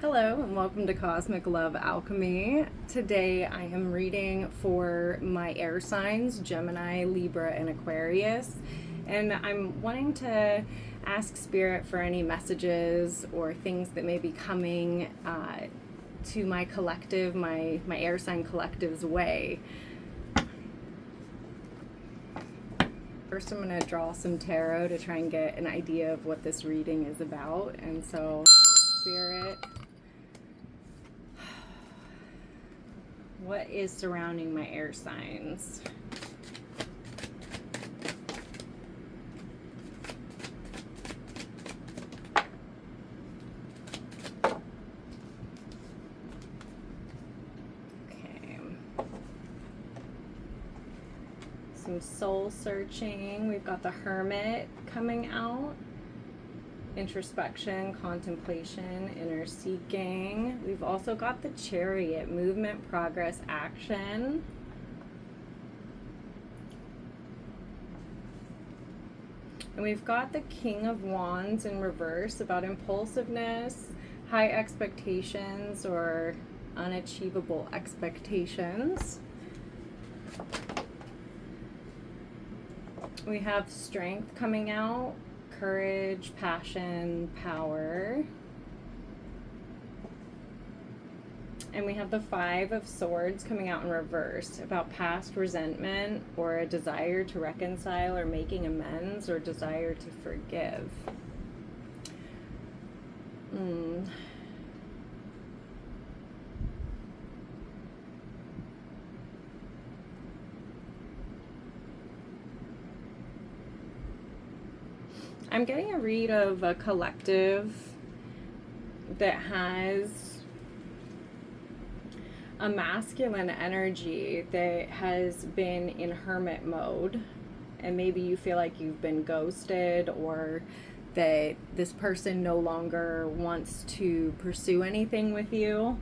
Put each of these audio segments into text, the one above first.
Hello and welcome to Cosmic Love Alchemy. Today I am reading for my air signs, Gemini, Libra, and Aquarius. And I'm wanting to ask Spirit for any messages or things that may be coming to my collective, my air sign collective's way. First I'm going to draw some tarot to try and get an idea of what this reading is about. And so, Spirit, what is surrounding my air signs? Okay. Some soul searching. We've got the Hermit coming out. Introspection, contemplation, inner seeking. We've also got the Chariot, movement, progress, action. And we've got the King of Wands in reverse, about impulsiveness, high expectations, or unachievable expectations. We have Strength coming out, courage, passion, power. And we have the Five of Swords coming out in reverse, about past resentment or a desire to reconcile or making amends or desire to forgive. I'm getting a read of a collective that has a masculine energy that has been in hermit mode, and maybe you feel like you've been ghosted or that this person no longer wants to pursue anything with you,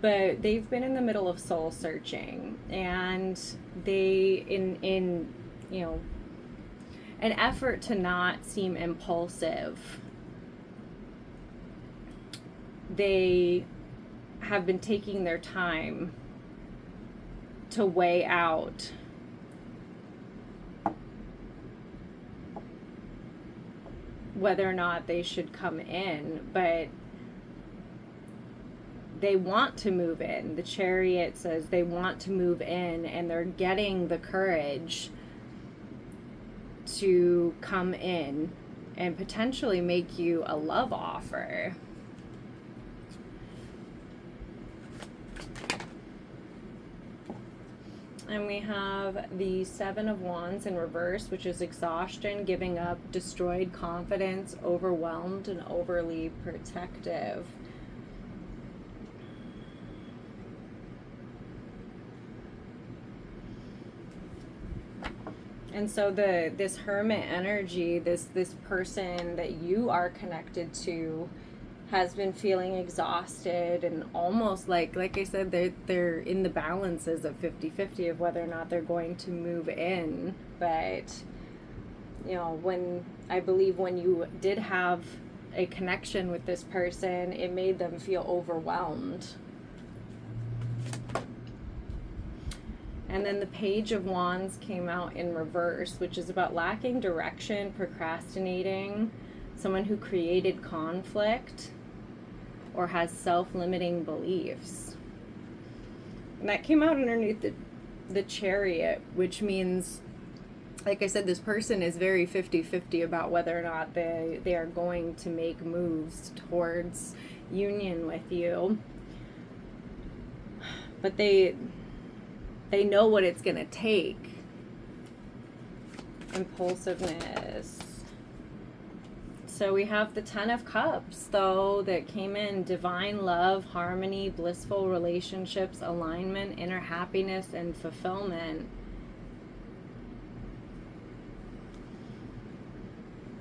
but they've been in the middle of soul searching, and they in an effort to not seem impulsive, they have been taking their time to weigh out whether or not they should come in, but they want to move in. The Chariot says they want to move in, and they're getting the courage to come in and potentially make you a love offer. And we have the Seven of Wands in reverse, which is exhaustion, giving up, destroyed confidence, overwhelmed, and overly protective. And so this hermit energy, this person that you are connected to, has been feeling exhausted and almost like I said, they're in the balances of 50-50 of whether or not they're going to move in. But when you did have a connection with this person, it made them feel overwhelmed. And then the Page of Wands came out in reverse, which is about lacking direction, procrastinating, someone who created conflict or has self-limiting beliefs. And that came out underneath the Chariot, which means, like I said, this person is very 50-50 about whether or not they are going to make moves towards union with you. But they know what it's going to take. Impulsiveness. So we have the Ten of Cups, though, that came in. Divine love, harmony, blissful relationships, alignment, inner happiness, and fulfillment.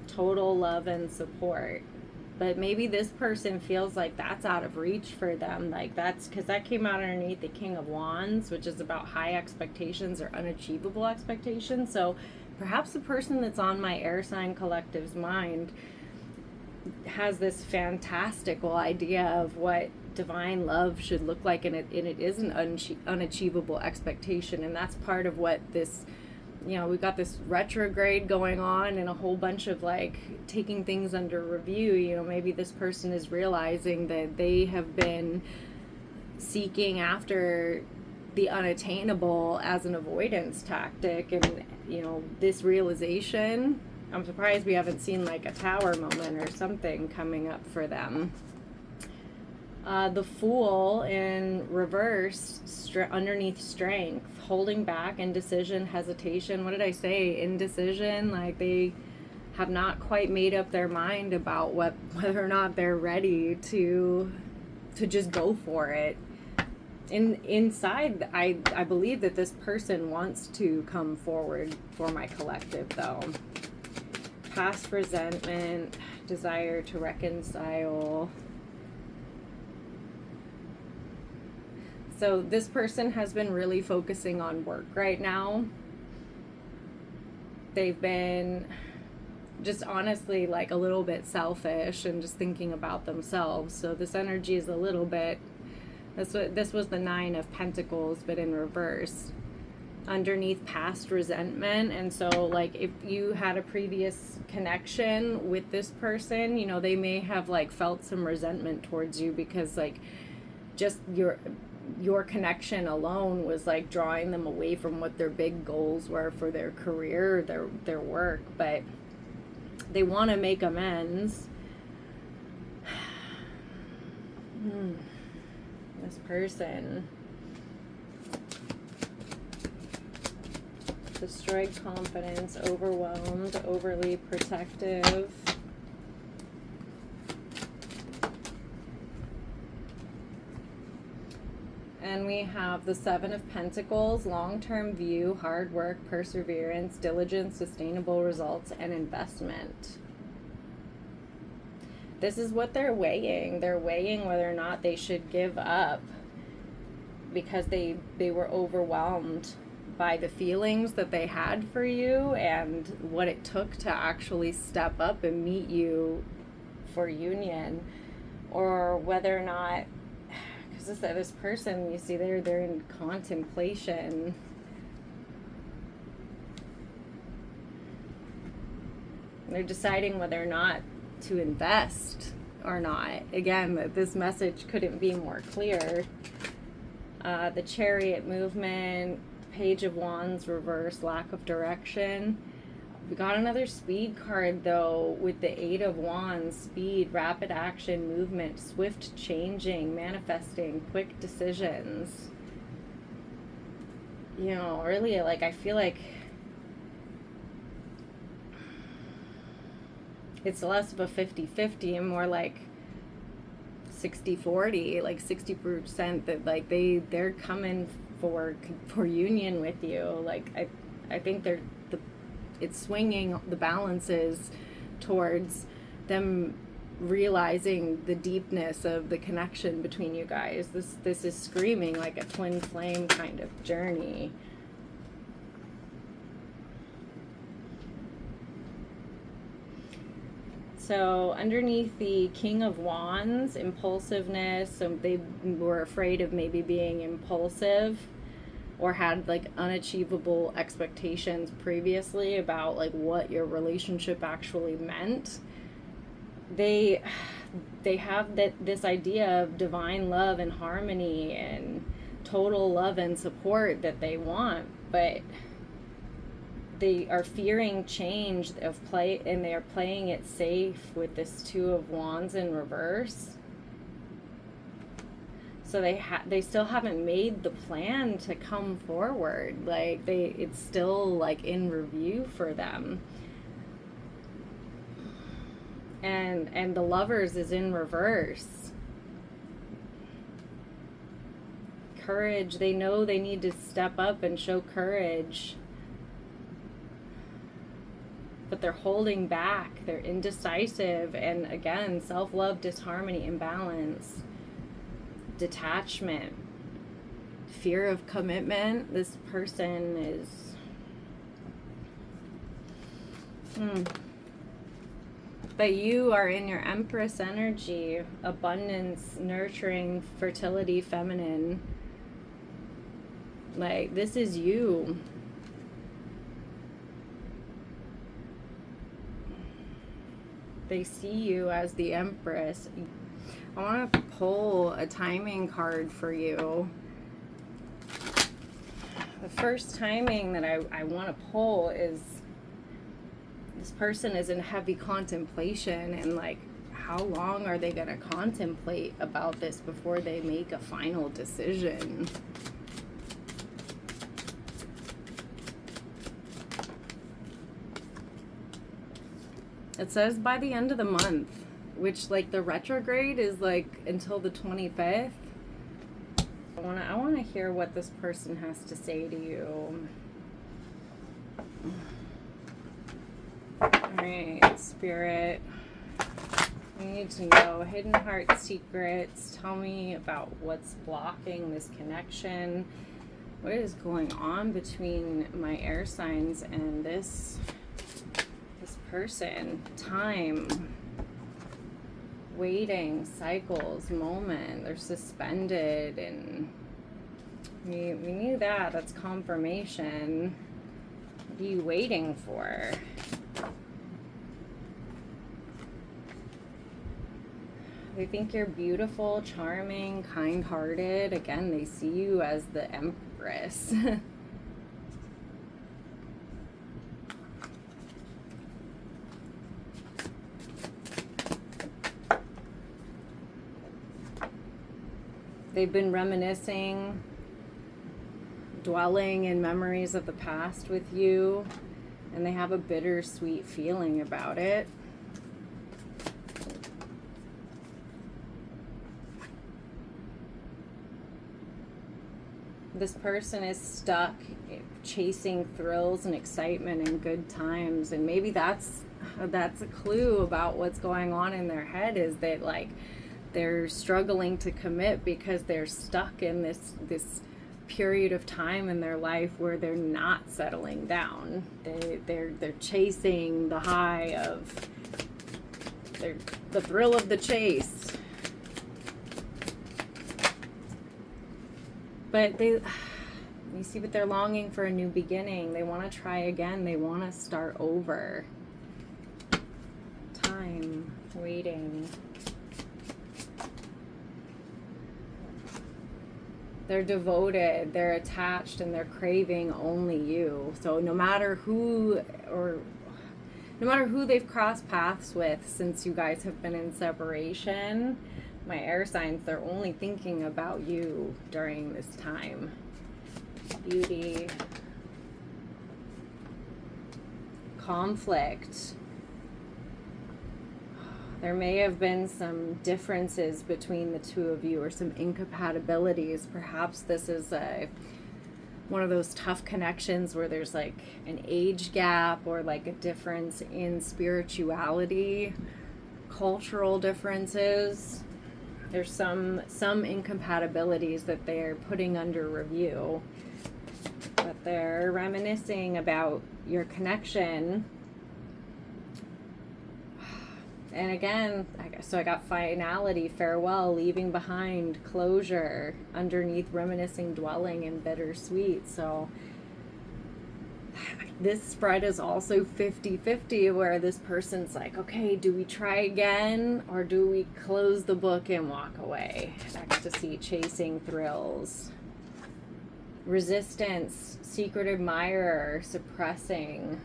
Total love and support. But maybe this person feels like that's out of reach for them. Like that's because that came out underneath the King of Wands, which is about high expectations or unachievable expectations. So perhaps the person that's on my air sign collective's mind has this fantastical idea of what divine love should look like, and it is an unachievable expectation. And that's part of what this, we've got this retrograde going on and a whole bunch of like taking things under review. Maybe this person is realizing that they have been seeking after the unattainable as an avoidance tactic, and this realization, I'm surprised we haven't seen like a tower moment or something coming up for them. The Fool in reverse, underneath Strength, holding back, indecision, hesitation. What did I say? Indecision, like they have not quite made up their mind about whether or not they're ready to just go for it. Inside, I believe that this person wants to come forward for my collective, though. Past resentment, desire to reconcile. So this person has been really focusing on work right now. They've been just honestly like a little bit selfish and just thinking about themselves. So this energy is a little bit, this was the 9 of Pentacles, but in reverse, underneath past resentment. And so like if you had a previous connection with this person, they may have like felt some resentment towards you because like just your connection alone was like drawing them away from what their big goals were for their career, their work. But they want to make amends. This person, destroyed confidence, overwhelmed, overly protective. And we have the 7 of Pentacles, long-term view, hard work, perseverance, diligence, sustainable results, and investment. This is what they're weighing. They're weighing whether or not they should give up because they were overwhelmed by the feelings that they had for you and what it took to actually step up and meet you for union, or whether or not, because this person, you see, they're in contemplation. They're deciding whether or not to invest or not. Again, this message couldn't be more clear. The Chariot movement, Page of Wands reverse, lack of direction. We got another speed card though with the 8 of Wands, speed, rapid action, movement, swift changing, manifesting, quick decisions. Really, like I feel like it's less of a 50-50 and more like 60-40, like 60% that like they're coming for union with you. Like I think it's swinging the balances towards them realizing the deepness of the connection between you guys. This is screaming like a twin flame kind of journey. So underneath the King of Wands, impulsiveness. So they were afraid of maybe being impulsive or had like unachievable expectations previously about like what your relationship actually meant. They have this idea of divine love and harmony and total love and support that they want, but they are fearing change of play, and they are playing it safe with this 2 of Wands in reverse. So they still haven't made the plan to come forward. Like it's still like in review for them. And the Lovers is in reverse. Courage. They know they need to step up and show courage, but they're holding back. They're indecisive. And again, self-love, disharmony, imbalance, detachment, fear of commitment. This person is But you are in your Empress energy, abundance, nurturing, fertility, feminine. Like, this is you. They see you as the Empress. I want to pull a timing card for you. The first timing that I want to pull is this person is in heavy contemplation, and like, how long are they going to contemplate about this before they make a final decision? It says by the end of the month, which, like, the retrograde is like until the 25th. I want to hear what this person has to say to you. Alright, Spirit. I need to know hidden heart secrets. Tell me about what's blocking this connection. What is going on between my air signs and this person? Time, waiting, cycles, moment. They're suspended, and we knew that. That's confirmation. What are you waiting for? They think you're beautiful, charming, kind-hearted. Again, they see you as the Empress. They've been reminiscing, dwelling in memories of the past with you, and they have a bittersweet feeling about it. This person is stuck chasing thrills and excitement and good times, and maybe that's a clue about what's going on in their head, is that, like, they're struggling to commit because they're stuck in this period of time in their life where they're not settling down. They're chasing the high of the thrill of the chase. But you see, but they're longing for a new beginning. They want to try again. They want to start over. Time, waiting. They're devoted, they're attached, and they're craving only you. So no matter who they've crossed paths with since you guys have been in separation, my air signs, they're only thinking about you during this time. Beauty. Conflict. There may have been some differences between the two of you, or some incompatibilities. Perhaps this is one of those tough connections where there's like an age gap, or like a difference in spirituality, cultural differences. There's some incompatibilities that they're putting under review. But they're reminiscing about your connection. And again, so I got finality, farewell, leaving behind, closure, underneath reminiscing, dwelling, and bittersweet. So this spread is also 50-50, where this person's like, okay, do we try again, or do we close the book and walk away? Ecstasy, chasing thrills. Resistance, secret admirer, suppressing.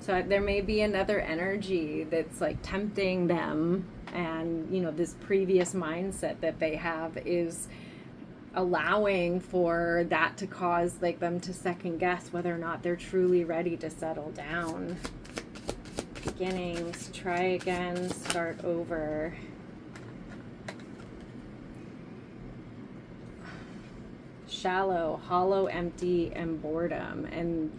So there may be another energy that's like tempting them, and this previous mindset that they have is allowing for that to cause like them to second guess whether or not they're truly ready to settle down. Beginnings, try again, start over. Shallow, hollow, empty, and boredom. And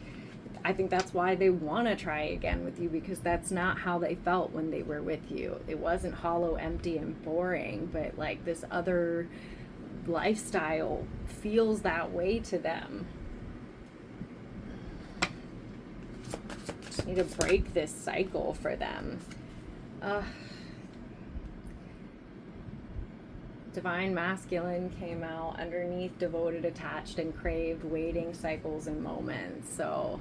I think that's why they want to try again with you, because that's not how they felt when they were with you. It wasn't hollow, empty, and boring, but like this other lifestyle feels that way to them. Just need to break this cycle for them. Divine Masculine came out underneath devoted, attached, and craved, waiting cycles and moments. So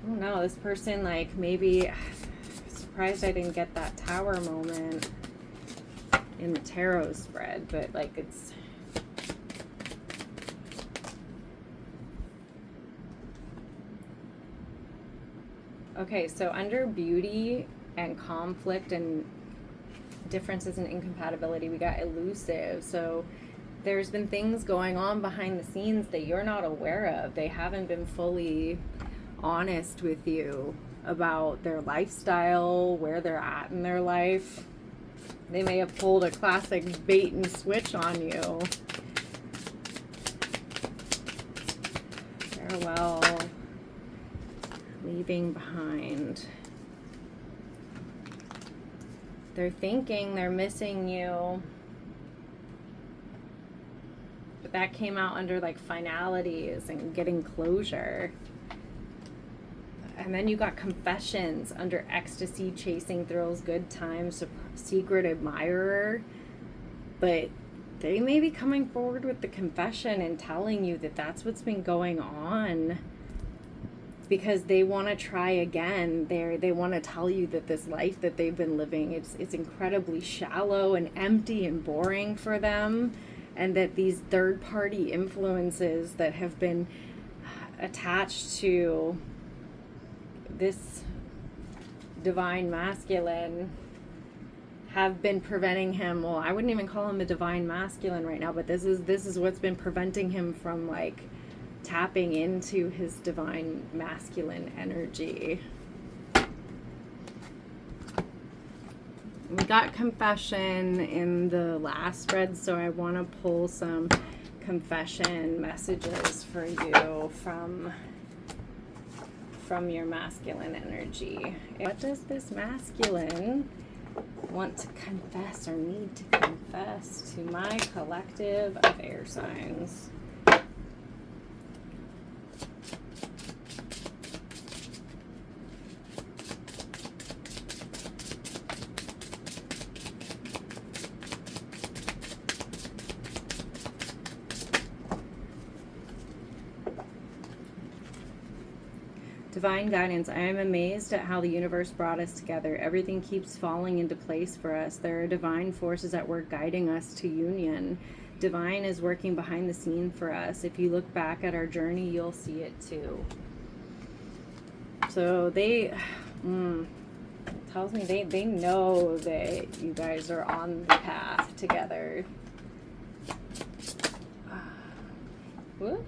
I don't know, this person, like, maybe, surprised I didn't get that Tower moment in the tarot spread, but like, it's okay. So under beauty and conflict and differences and incompatibility, we got elusive. So there's been things going on behind the scenes that you're not aware of. They haven't been fully honest with you about their lifestyle, where they're at in their life. They may have pulled a classic bait and switch on you. Farewell, leaving behind. They're thinking they're missing you. But that came out under like finalities and getting closure. And then you got confessions under ecstasy, chasing thrills, good times, secret admirer. But they may be coming forward with the confession and telling you that that's what's been going on, because they want to try again. They want to tell you that this life that they've been living, it's incredibly shallow and empty and boring for them, and that these third-party influences that have been attached to this Divine Masculine have been preventing him. Well, I wouldn't even call him a Divine Masculine right now, but this is what's been preventing him from like tapping into his Divine Masculine energy. We got confession in the last spread, so I want to pull some confession messages for you from your masculine energy. What does this masculine want to confess or need to confess to my collective of air signs? Divine guidance. I am amazed at how the universe brought us together. Everything keeps falling into place for us. There are divine forces at work guiding us to union. Divine is working behind the scene for us. If you look back at our journey, you'll see it too. So they tells me they know that you guys are on the path together. Whoop.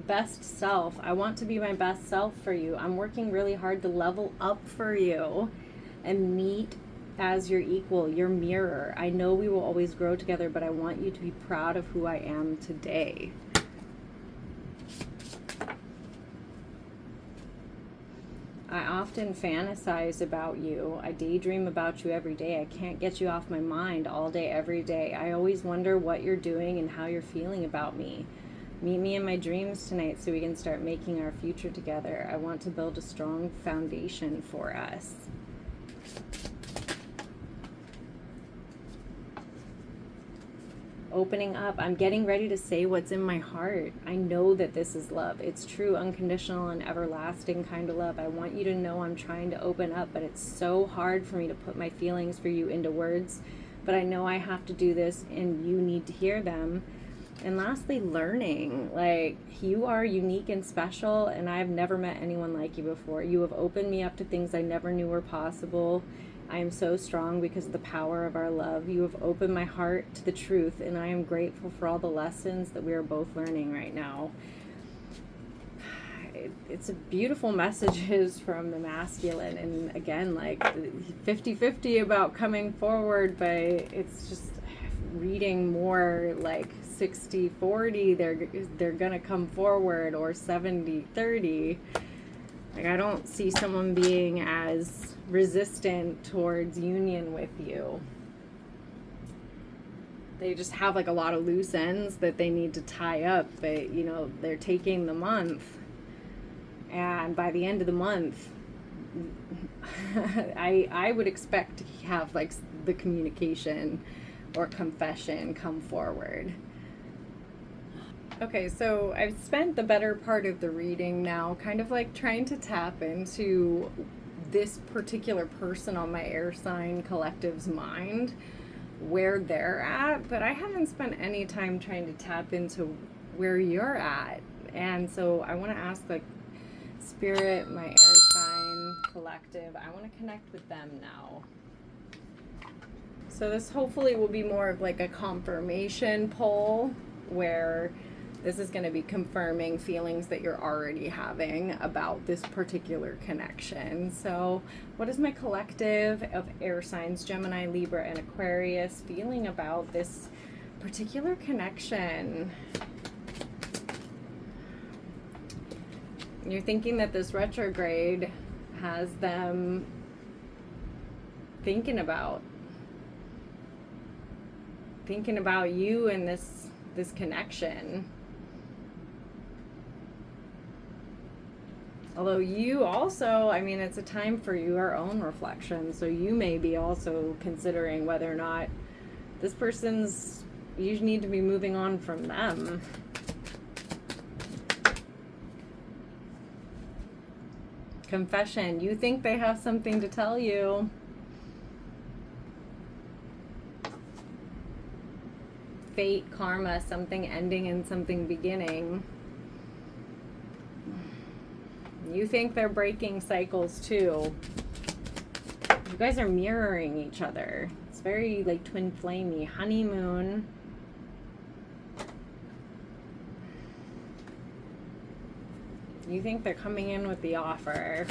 Best self. I want to be my best self for you. I'm working really hard to level up for you and meet as your equal, your mirror. I know we will always grow together, but I want you to be proud of who I am today. I often fantasize about you. I daydream about you every day. I can't get you off my mind all day, every day. I always wonder what you're doing and how you're feeling about me. Meet me in my dreams tonight so we can start making our future together. I want to build a strong foundation for us. Opening up. I'm getting ready to say what's in my heart. I know that this is love. It's true, unconditional, and everlasting kind of love. I want you to know I'm trying to open up, but it's so hard for me to put my feelings for you into words. But I know I have to do this, and you need to hear them. And lastly, learning. Like, you are unique and special, and I've never met anyone like you before. You have opened me up to things I never knew were possible. I am so strong because of the power of our love. You have opened my heart to the truth, and I am grateful for all the lessons that we are both learning right now. It's a beautiful messages from the masculine, and again, like 50-50 about coming forward, but it's just reading more like 60-40, they're gonna come forward, or 70-30. Like, I don't see someone being as resistant towards union with you. They just have like a lot of loose ends that they need to tie up, but you know, they're taking the month, and by the end of the month I would expect to have like the communication or confession come forward. Okay, so I've spent the better part of the reading now kind of like trying to tap into this particular person on my air sign collective's mind, where they're at, but I haven't spent any time trying to tap into where you're at. And so I want to ask, like, Spirit, my air sign collective, I want to connect with them now. So this hopefully will be more of like a confirmation poll, where this is going to be confirming feelings that you're already having about this particular connection. So what is my collective of air signs, Gemini, Libra, and Aquarius, feeling about this particular connection? You're thinking that this retrograde has them thinking about you and this connection. Although you also, I mean, it's a time for your own reflection, so you may be also considering whether or not this person's, you need to be moving on from them. Confession, you think they have something to tell you. Fate, karma, something ending and something beginning. You think they're breaking cycles too. You guys are mirroring each other. It's very like twin flamey. Honeymoon. You think they're coming in with the offer.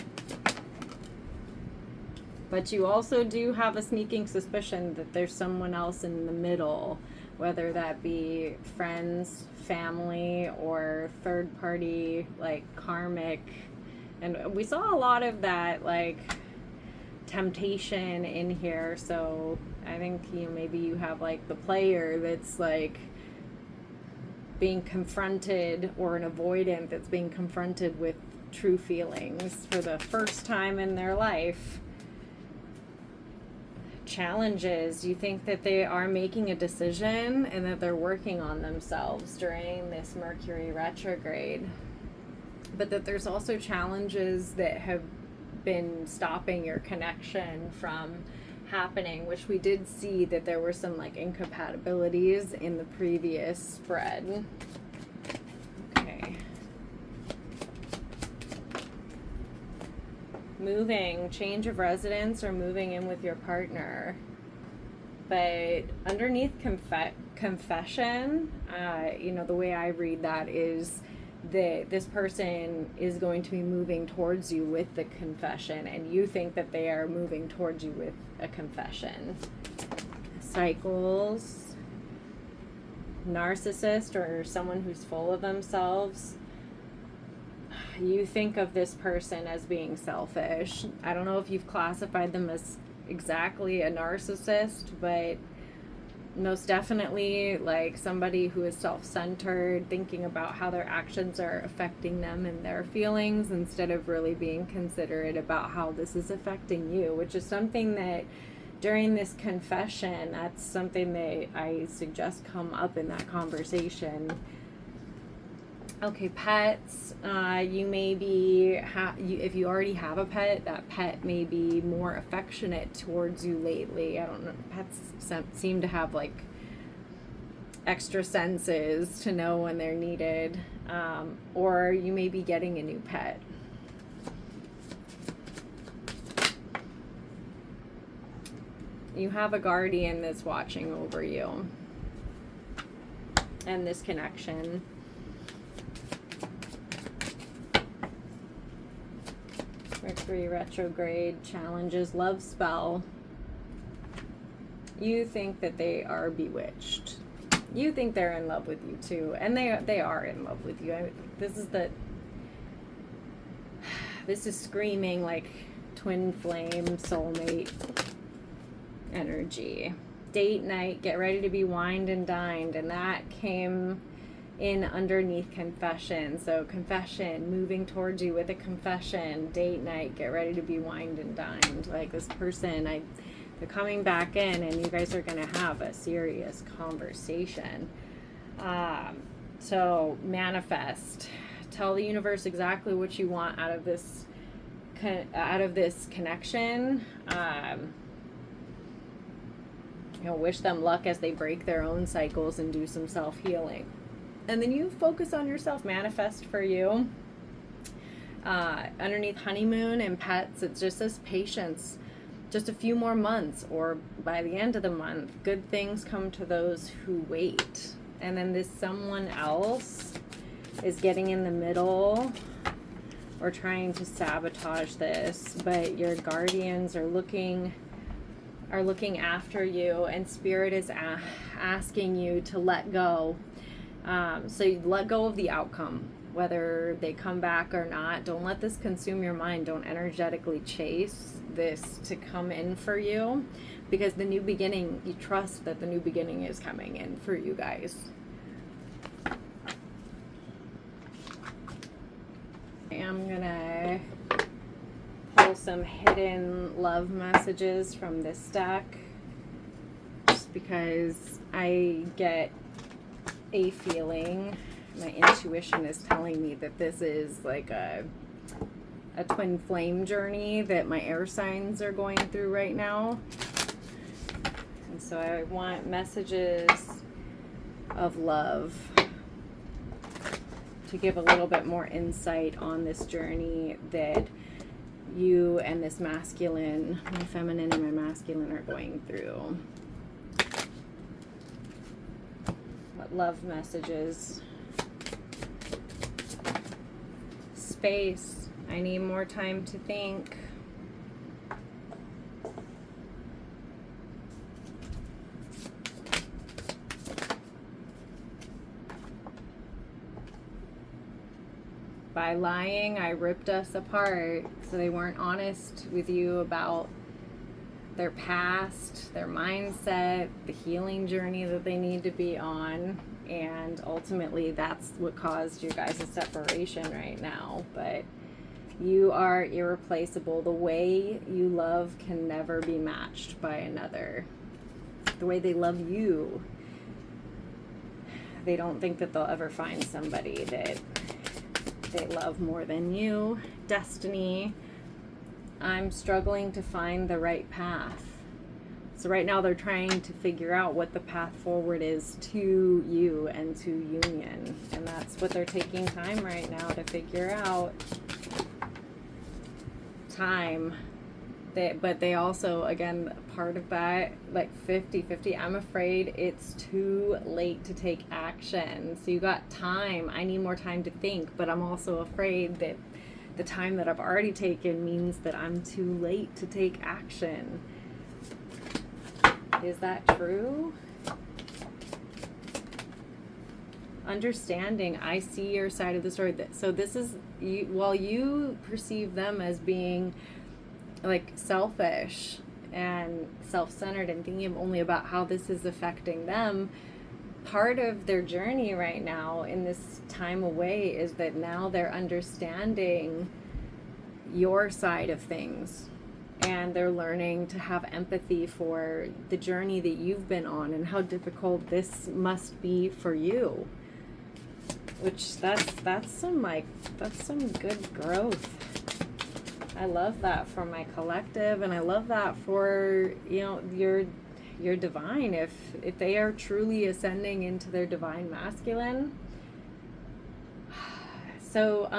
But you also do have a sneaking suspicion that there's someone else in the middle, whether that be friends, family, or third party, like karmic. And we saw a lot of that, like, temptation in here. So I think, you know, maybe you have like the player that's like being confronted, or an avoidant that's being confronted with true feelings for the first time in their life. Challenges. You think that they are making a decision and that they're working on themselves during this Mercury retrograde. But that there's also challenges that have been stopping your connection from happening, which we did see that there were some like incompatibilities in the previous spread. Okay. Moving, change of residence, or moving in with your partner. But underneath confession, you know, the way I read that is that this person is going to be moving towards you with the confession, and you think that they are moving towards you with a confession. Cycles, narcissist, or someone who's full of themselves. You think of this person as being selfish. I don't know if you've classified them as exactly a narcissist, but most definitely like somebody who is self-centered, thinking about how their actions are affecting them and their feelings, instead of really being considerate about how this is affecting you, which is something that during this confession, that's something that I suggest come up in that conversation. Okay, pets. You may be, if you already have a pet, that pet may be more affectionate towards you lately. I don't know. Pets seem to have like extra senses to know when they're needed. Or you may be getting a new pet. You have a guardian that's watching over you and this connection. Mercury retrograde, challenges, love spell. You think that they are bewitched. You think they're in love with you too, and they are in love with you. This is screaming like twin flame soulmate energy. Date night, get ready to be wined and dined, and that came in underneath confession. So confession, moving towards you with a confession, date night, get ready to be wined and dined. Like this person, they're coming back in and you guys are going to have a serious conversation. So manifest. Tell the universe exactly what you want out of this connection. Wish them luck as they break their own cycles and do some self-healing. And then you focus on yourself. Manifest for you. Underneath honeymoon and pets, it just says patience. Just a few more months, or by the end of the month, good things come to those who wait. And then this someone else is getting in the middle or trying to sabotage this, but your guardians are looking after you, and spirit is asking you to let go. So you let go of the outcome, whether they come back or not. Don't let this consume your mind. Don't energetically chase this to come in for you, because the new beginning, you trust that the new beginning is coming in for you guys. I'm gonna pull some hidden love messages from this deck, just because I get a feeling, my intuition is telling me that this is like a twin flame journey that my air signs are going through right now. And so I want messages of love to give a little bit more insight on this journey that you and this masculine, my feminine and my masculine, are going through. What love messages? Space. I need more time to think. By lying, I ripped us apart, so they weren't honest with you about their past, their mindset, the healing journey that they need to be on, and ultimately that's what caused you guys' separation right now. But you are irreplaceable. The way you love can never be matched by another. The way they love you, they don't think that they'll ever find somebody that they love more than you. Destiny. I'm struggling to find the right path. So right now they're trying to figure out what the path forward is to you and to union. And that's what they're taking time right now to figure out. Time. But they also, again, part of that, like 50-50, I'm afraid it's too late to take action. So you got time. I need more time to think, but I'm also afraid that the time that I've already taken means that I'm too late to take action. Is that true? Understanding, I see your side of the story. So this is, you, while you perceive them as being like selfish and self-centered and thinking only about how this is affecting them, part of their journey right now in this time away is that now they're understanding your side of things, and they're learning to have empathy for the journey that you've been on and how difficult this must be for you. Which that's some good growth. I love that for my collective, and I love that for, you know, your divine. If they are truly ascending into their divine masculine. So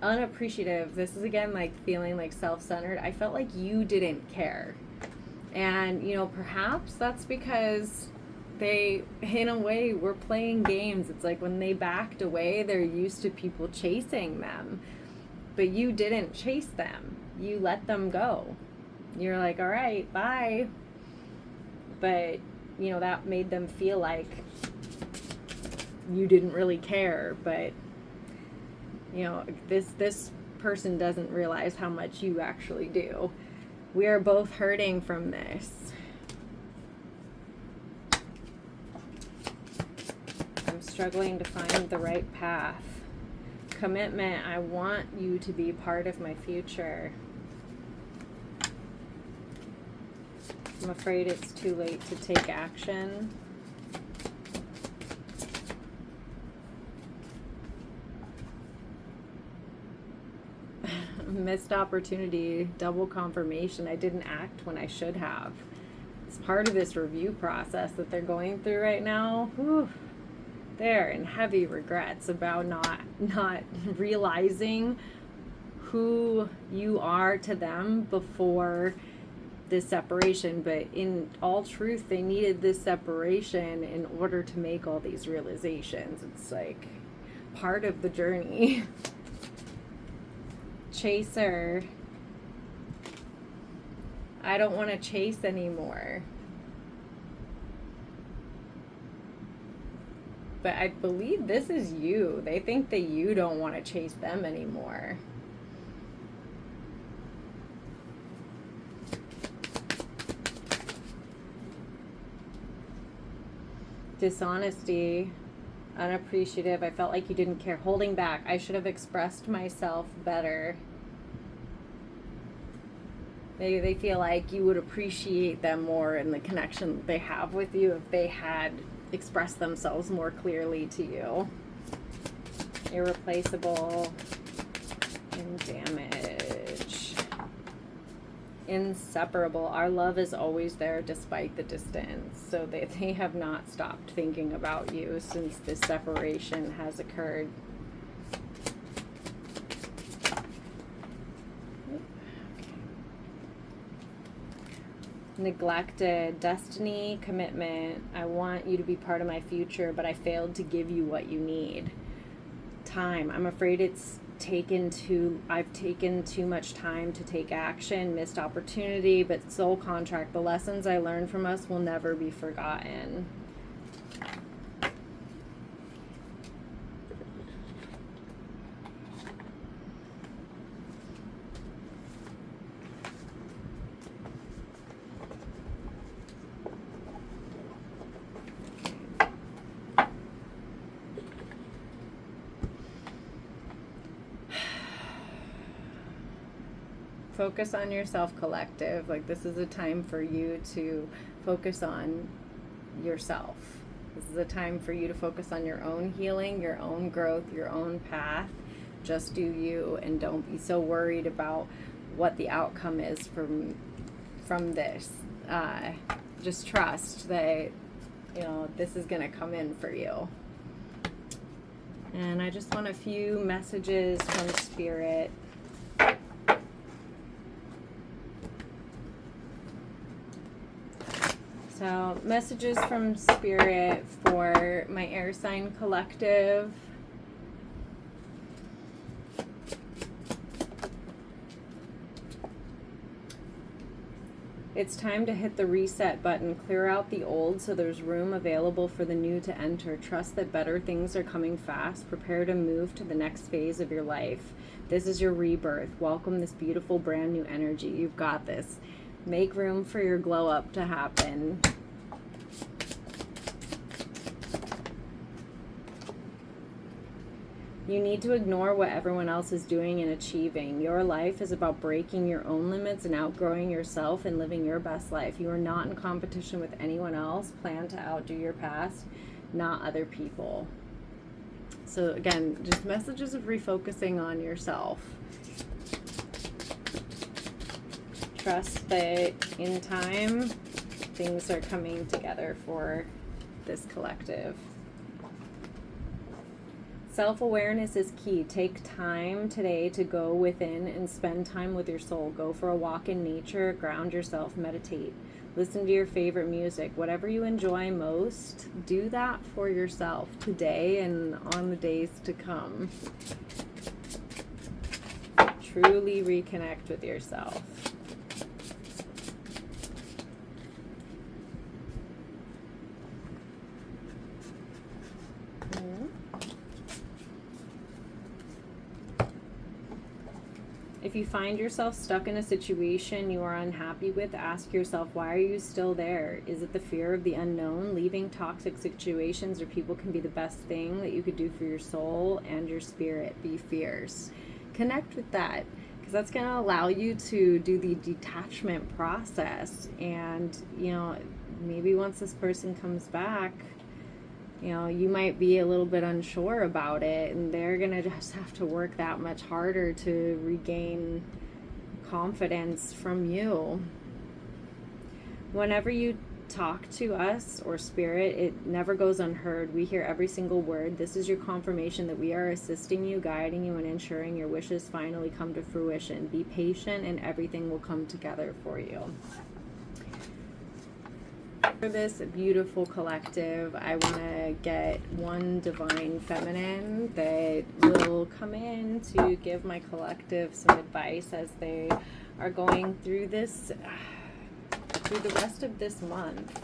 unappreciative. This is again like feeling like self-centered. I felt like you didn't care. And, you know, perhaps that's because they, in a way, were playing games. It's like when they backed away, they're used to people chasing them. But you didn't chase them. You let them go. You're like, all right, bye. But, you know, that made them feel like you didn't really care. But, you know, this person doesn't realize how much you actually do. We are both hurting from this. I'm struggling to find the right path. Commitment, I want you to be part of my future. I'm afraid it's too late to take action. Missed opportunity, double confirmation. I didn't act when I should have. It's part of this review process that they're going through right now. Whew. They're in heavy regrets about not realizing who you are to them before this separation. But in all truth, they needed this separation in order to make all these realizations. It's like part of the journey. Chaser. I don't want to chase anymore. But I believe this is you. They think that you don't want to chase them anymore. Dishonesty. Unappreciative. I felt like you didn't care. Holding back. I should have expressed myself better. They feel like you would appreciate them more and the connection they have with you if they had expressed themselves more clearly to you. Irreplaceable. And damage. Inseparable. Our love is always there despite the distance. So they have not stopped thinking about you since this separation has occurred. Neglected. Destiny, commitment. I want you to be part of my future, but I failed to give you what you need. Time. I'm afraid I've taken too much time to take action. Missed opportunity, but soul contract. The lessons I learned from us will never be forgotten. Focus on yourself, collective. Like, this is a time for you to focus on yourself. This is a time for you to focus on your own healing, your own growth, your own path. Just do you, and don't be so worried about what the outcome is from this. Just trust that, this is going to come in for you. And I just want a few messages from Spirit. So, messages from Spirit for my air sign collective. It's time to hit the reset button. Clear out the old so there's room available for the new to enter. Trust that better things are coming fast. Prepare to move to the next phase of your life. This is your rebirth. Welcome this beautiful brand new energy. You've got this. Make room for your glow up to happen. You need to ignore what everyone else is doing and achieving. Your life is about breaking your own limits and outgrowing yourself and living your best life. You are not in competition with anyone else. Plan to outdo your past, not other people. So again, just messages of refocusing on yourself. Trust that in time, things are coming together for this collective. Self-awareness is key. Take time today to go within and spend time with your soul. Go for a walk in nature, ground yourself, meditate. Listen to your favorite music. Whatever you enjoy most, do that for yourself today and on the days to come. Truly reconnect with yourself. If you find yourself stuck in a situation you are unhappy with, ask yourself, why are you still there? Is it the fear of the unknown? Leaving toxic situations or people can be the best thing that you could do for your soul and your spirit. Be fierce. Connect with that, because that's going to allow you to do the detachment process. And, you know, maybe once this person comes back, you know, you might be a little bit unsure about it, and they're going to just have to work that much harder to regain confidence from you. Whenever you talk to us or spirit, it never goes unheard. We hear every single word. This is your confirmation that we are assisting you, guiding you, and ensuring your wishes finally come to fruition. Be patient and everything will come together for you. For this beautiful collective, I want to get one divine feminine that will come in to give my collective some advice as they are going through this, through the rest of this month.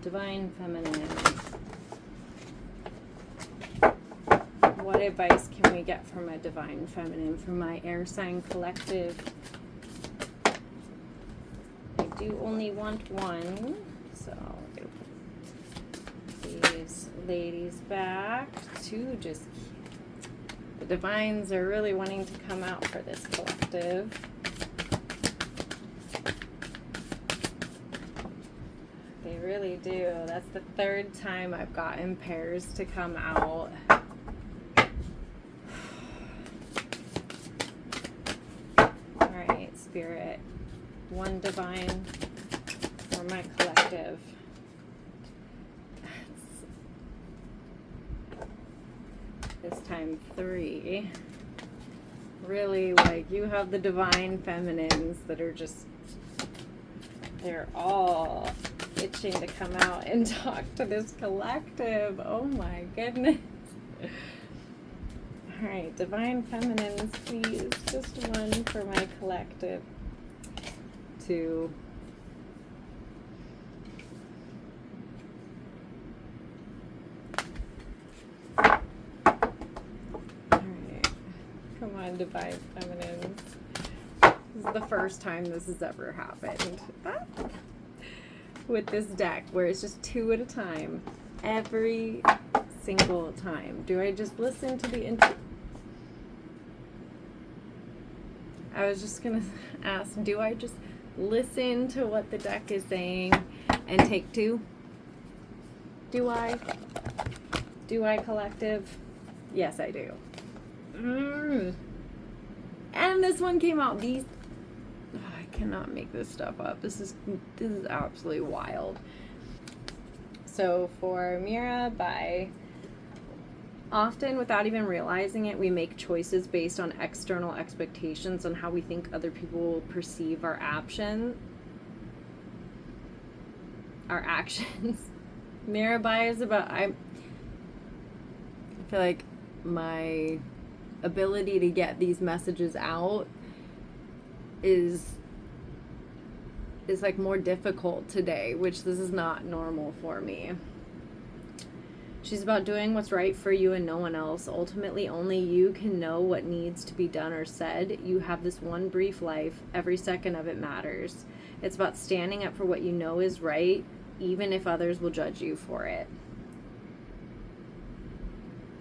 Divine feminine. What advice can we get from a divine feminine from my air sign collective? I do only want one, so I'll do these ladies back to just, the divines are really wanting to come out for this collective. Really do. That's the third time I've gotten pairs to come out. Alright, Spirit. One divine for my collective. This time 3. Really, like, you have the divine feminines that are just, they're all itching to come out and talk to this collective. Oh my goodness. Alright, divine feminines, please. Just one for my collective. 2. Alright. Come on, divine feminines. This is the first time this has ever happened. With this deck, where it's just 2 at a time, every single time. Do I just listen to the I was just gonna ask, do I just listen to what the deck is saying and take 2? Do I collective? Yes, I do. And this one came out. These, I cannot make this stuff up. This is absolutely wild. So for Mirabai, often without even realizing it, we make choices based on external expectations on how we think other people will perceive our actions. Mirabai is about, I feel like my ability to get these messages out is like more difficult today, which this is not normal for me. She's about doing what's right for you and no one else. Ultimately, only you can know what needs to be done or said. You have this one brief life. Every second of it matters. It's about standing up for what you know is right, even if others will judge you for it.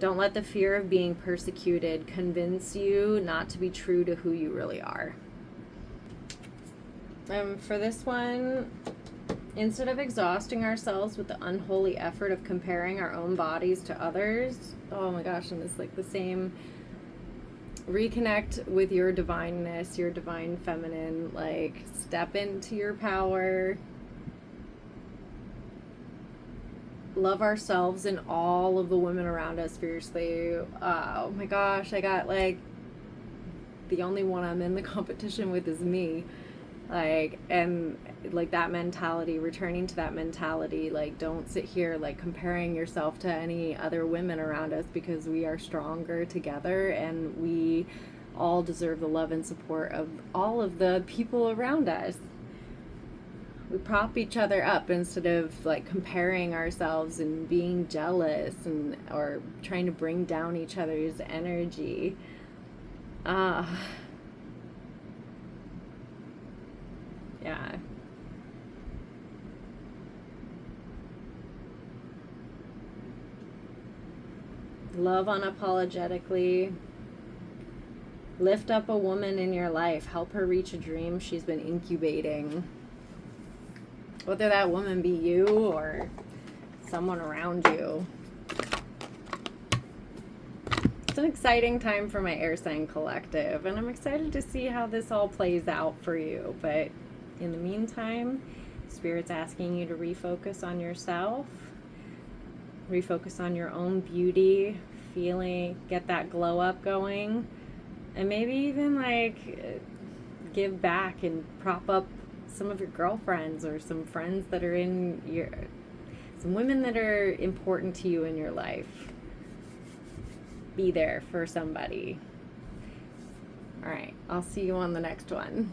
Don't let the fear of being persecuted convince you not to be true to who you really are. For this one, instead of exhausting ourselves with the unholy effort of comparing our own bodies to others, oh my gosh, and it's like the same reconnect with your divineness, your divine feminine. Like, step into your power. Love ourselves and all of the women around us fiercely. Oh my gosh, I got like, the only one I'm in the competition with is me. Like, and like that mentality, returning to that mentality, like, don't sit here like comparing yourself to any other women around us, because we are stronger together and we all deserve the love and support of all of the people around us. We prop each other up instead of like comparing ourselves and being jealous and or trying to bring down each other's energy. Yeah. Love unapologetically. Lift up a woman in your life. Help her reach a dream she's been incubating. Whether that woman be you or someone around you. It's an exciting time for my air sign collective, and I'm excited to see how this all plays out for you. But in the meantime, Spirit's asking you to refocus on yourself, refocus on your own beauty, feeling, get that glow up going, and maybe even like give back and prop up some of your girlfriends or some friends that are in your, some women that are important to you in your life. Be there for somebody. All right, I'll see you on the next one.